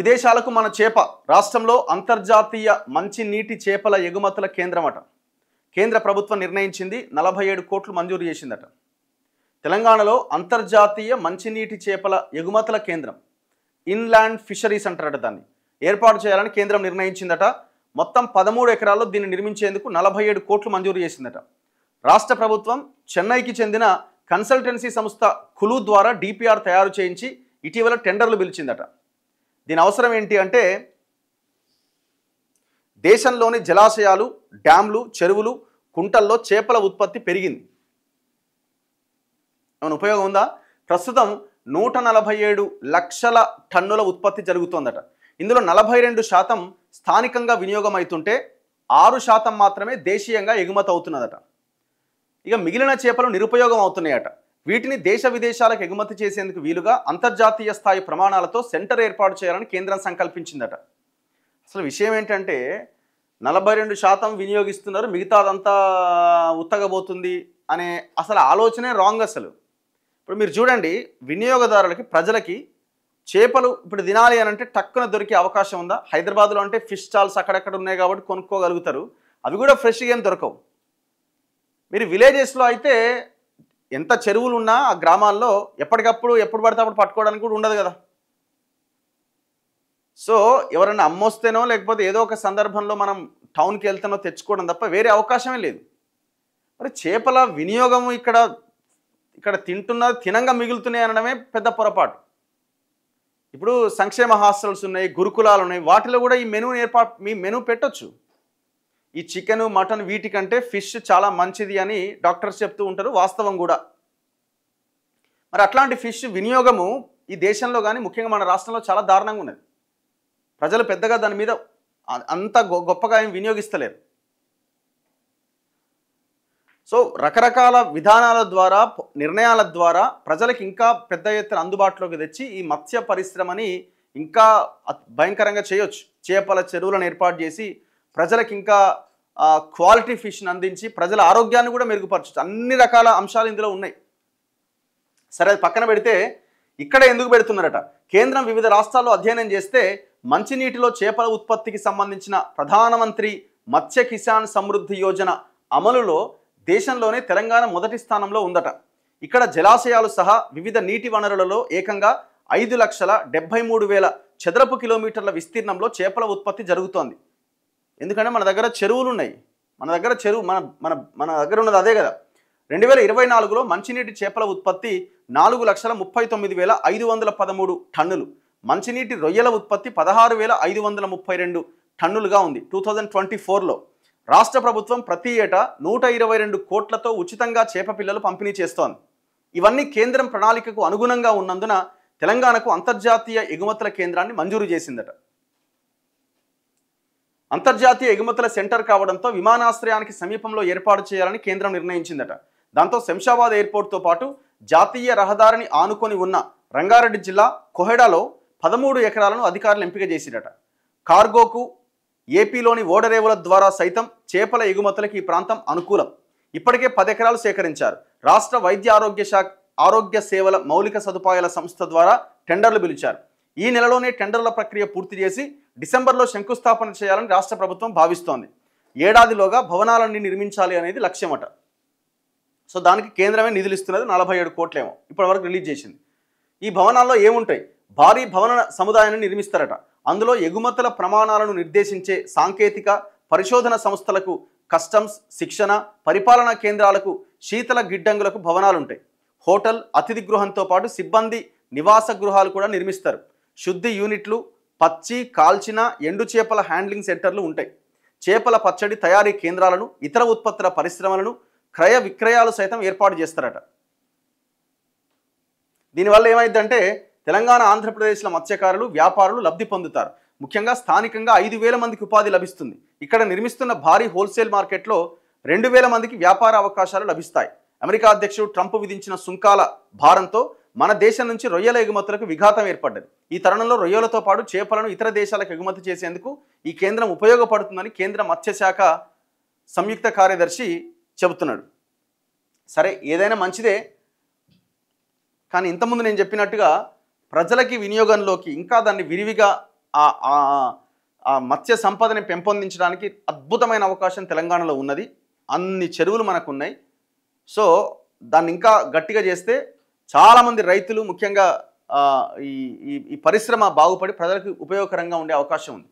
విదేశాలకు మన చేప రాష్ట్రంలో అంతర్జాతీయ మంచినీటి చేపల ఎగుమతుల కేంద్రమట. కేంద్ర ప్రభుత్వం నిర్ణయించింది 47 కోట్లు మంజూరు చేసిందట. తెలంగాణలో అంతర్జాతీయ మంచినీటి చేపల ఎగుమతుల కేంద్రం ఇన్లాండ్ ఫిషరీస్ అంటారట దాన్ని ఏర్పాటు చేయాలని కేంద్రం నిర్ణయించిందట. మొత్తం 13 ఎకరాల్లో దీన్ని నిర్మించేందుకు 47 కోట్లు మంజూరు చేసిందట. రాష్ట్ర ప్రభుత్వం చెన్నైకి చెందిన కన్సల్టెన్సీ సంస్థ కులు ద్వారా డిపిఆర్ తయారు చేయించి ఇటీవల టెండర్లు పిలిచిందట. దీని అవసరం ఏంటి అంటే దేశంలోని జలాశయాలు, డ్యాంలు, చెరువులు, కుంటల్లో చేపల ఉత్పత్తి పెరిగింది. ఏమైనా ఉపయోగం ఉందా? ప్రస్తుతం 147 లక్షల టన్నుల ఉత్పత్తి జరుగుతోందట. ఇందులో 42% స్థానికంగా వినియోగం అవుతుంటే 6% మాత్రమే దేశీయంగా ఎగుమతి అవుతున్నదట. ఇక మిగిలిన చేపలు నిరుపయోగం అవుతున్నాయట. వీటిని దేశ విదేశాలకు ఎగుమతి చేసేందుకు వీలుగా అంతర్జాతీయ స్థాయి ప్రమాణాలతో సెంటర్ ఏర్పాటు చేయాలని కేంద్రం సంకల్పించిందట. అసలు విషయం ఏంటంటే 42% వినియోగిస్తున్నారు, మిగతాదంతా ఉత్తగబోతుంది అనే అసలు ఆలోచనే రాంగ్. అసలు ఇప్పుడు మీరు చూడండి, వినియోగదారులకి, ప్రజలకి చేపలు ఇప్పుడు తినాలి అని అంటే టక్కున దొరికే అవకాశం ఉందా? హైదరాబాద్లో అంటే ఫిష్ స్టాల్స్ అక్కడక్కడ ఉన్నాయి కాబట్టి కొనుక్కోగలుగుతారు. అవి కూడా ఫ్రెష్గా ఏం దొరకవు. మీరు విలేజెస్లో అయితే ఎంత చెరువులు ఉన్నా ఆ గ్రామాల్లో ఎప్పటికప్పుడు ఎప్పుడు పడితే అప్పుడు పట్టుకోవడానికి కూడా ఉండదు కదా. సో ఎవరైనా అమ్మొస్తేనో లేకపోతే ఏదో ఒక సందర్భంలో మనం టౌన్కి వెళ్తేనో తెచ్చుకోవడం తప్ప వేరే అవకాశమే లేదు. మరి చేపల వినియోగం ఇక్కడ తినంగా మిగులుతున్నాయి అనడమే పెద్ద పొరపాటు. ఇప్పుడు సంక్షేమ హాస్టల్స్ ఉన్నాయి, గురుకులాలు ఉన్నాయి, వాటిలో కూడా ఈ మెనూ పెట్టొచ్చు. ఈ చికెను, మటన్ వీటికంటే ఫిష్ చాలా మంచిది అని డాక్టర్స్ చెప్తూ ఉంటారు, వాస్తవం కూడా. మరి అట్లాంటి ఫిష్ వినియోగము ఈ దేశంలో కానీ ముఖ్యంగా మన రాష్ట్రంలో చాలా దారుణంగా ఉన్నది. ప్రజలు పెద్దగా దాని మీద అంత గొప్పగా ఏం వినియోగిస్తలేరు. సో రకరకాల విధానాల ద్వారా, నిర్ణయాల ద్వారా ప్రజలకు ఇంకా పెద్ద ఎత్తున అందుబాటులోకి తెచ్చి ఈ మత్స్య పరిశ్రమని ఇంకా భయంకరంగా చేయొచ్చు. చేపల చెరువులను ఏర్పాటు చేసి ప్రజలకు ఇంకా క్వాలిటీ ఫిష్ని అందించి ప్రజల ఆరోగ్యాన్ని కూడా మెరుగుపరచచ్చు. అన్ని రకాల అంశాలు ఇందులో ఉన్నాయి. సరే, అది పక్కన పెడితే ఇక్కడ ఎందుకు పెడుతున్నారట? కేంద్రం వివిధ రాష్ట్రాల్లో అధ్యయనం చేస్తే మంచినీటిలో చేపల ఉత్పత్తికి సంబంధించిన ప్రధానమంత్రి మత్స్య కిసాన్ సమృద్ధి యోజన అమలులో దేశంలోనే తెలంగాణ మొదటి స్థానంలో ఉందట. ఇక్కడ జలాశయాలు సహా వివిధ నీటి వనరులలో ఏకంగా 5,73,000 చదరపు కిలోమీటర్ల విస్తీర్ణంలో చేపల ఉత్పత్తి జరుగుతోంది. ఎందుకంటే మన దగ్గర చెరువులు ఉన్నాయి, మన దగ్గర ఉన్నది అదే కదా. 2024లో మంచినీటి చేపల ఉత్పత్తి 4,39,513 టన్నులు, మంచినీటి రొయ్యల ఉత్పత్తి 16,532 టన్నులుగా ఉంది. 2024లో రాష్ట్ర ప్రభుత్వం ప్రతి ఏటా 122 కోట్లతో ఉచితంగా చేప పిల్లలు పంపిణీ చేస్తోంది. ఇవన్నీ కేంద్రం ప్రణాళికకు అనుగుణంగా ఉన్నందున తెలంగాణకు అంతర్జాతీయ ఎగుమతుల కేంద్రాన్ని మంజూరు చేసిందట. అంతర్జాతీయ ఎగుమతుల సెంటర్ కావడంతో విమానాశ్రయానికి సమీపంలో ఏర్పాటు చేయాలని కేంద్రం నిర్ణయించిందట. దాంతో శంషాబాద్ ఎయిర్పోర్ట్తో పాటు జాతీయ రహదారిని ఆనుకొని ఉన్న రంగారెడ్డి జిల్లా కొహెడాలో 13 ఎకరాలను అధికారులు ఎంపిక చేసిరట. కార్గోకు ఏపీలోని ఓడరేవుల ద్వారా సైతం చేపల ఎగుమతులకు ఈ ప్రాంతం అనుకూలం. ఇప్పటికే 10 ఎకరాలు సేకరించారు. రాష్ట్ర వైద్య ఆరోగ్య సేవల మౌలిక సదుపాయాల సంస్థ ద్వారా టెండర్లు పిలిచారు. ఈ నెలలోనే టెండర్ల ప్రక్రియ పూర్తి చేసి డిసెంబర్లో శంకుస్థాపన చేయాలని రాష్ట్ర ప్రభుత్వం భావిస్తోంది. ఏడాదిలోగా భవనాలన్నీ నిర్మించాలి అనేది లక్ష్యమట. సో దానికి కేంద్రమే నిధులు ఇస్తున్నది, 47 కోట్లేమో ఇప్పటివరకు రిలీజ్ చేసింది. ఈ భవనాల్లో ఏముంటాయి? భారీ భవన సముదాయాన్ని నిర్మిస్తారట. అందులో ఎగుమతుల ప్రమాణాలను నిర్దేశించే సాంకేతిక పరిశోధన సంస్థలకు, కస్టమ్స్, శిక్షణ, పరిపాలనా కేంద్రాలకు, శీతల గిడ్డంగులకు భవనాలుంటాయి. హోటల్, అతిథి గృహంతో పాటు సిబ్బంది నివాస గృహాలు కూడా నిర్మిస్తారు. శుద్ధి యూనిట్లు, పచ్చి, కాల్చిన, ఎండు చేపల హ్యాండ్లింగ్ సెంటర్లు ఉంటాయి. చేపల పచ్చడి తయారీ కేంద్రాలను, ఇతర ఉత్పత్తుల పరిశ్రమలను, క్రయ విక్రయాలు సైతం ఏర్పాటు చేస్తారట. దీనివల్ల ఏమైందంటే తెలంగాణ, ఆంధ్రప్రదేశ్ల మత్స్యకారులు, వ్యాపారులు లబ్ధి పొందుతారు. ముఖ్యంగా స్థానికంగా 5,000 మందికి ఉపాధి లభిస్తుంది. ఇక్కడ నిర్మిస్తున్న భారీ హోల్సేల్ మార్కెట్లో 2,000 మందికి వ్యాపార అవకాశాలు లభిస్తాయి. అమెరికా అధ్యక్షుడు ట్రంప్ విధించిన సుంకాల భారంతో మన దేశం నుంచి రొయ్యల ఎగుమతులకు విఘాతం ఏర్పడ్డది. ఈ తరుణంలో రొయ్యలతో పాటు చేపలను ఇతర దేశాలకు ఎగుమతి చేసేందుకు ఈ కేంద్రం ఉపయోగపడుతుందని కేంద్ర మత్స్యశాఖ సంయుక్త కార్యదర్శి చెబుతున్నాడు. సరే, ఏదైనా మంచిదే, కానీ ఇంతకుముందు నేను చెప్పినట్టుగా ప్రజలకి వినియోగంలోకి ఇంకా దాన్ని విరివిగా ఆ ఆ ఆ మత్స్య సంపదని పెంపొందించడానికి అద్భుతమైన అవకాశం తెలంగాణలో ఉన్నది. అన్ని చెరువులు మనకున్నాయి. సో దాన్ని ఇంకా గట్టిగా చేస్తే చాలామంది రైతులు ముఖ్యంగా ఈ ఈ ఈ పరిశ్రమ బాగుపడి ప్రజలకు ఉపయోగకరంగా ఉండే అవకాశం ఉంది.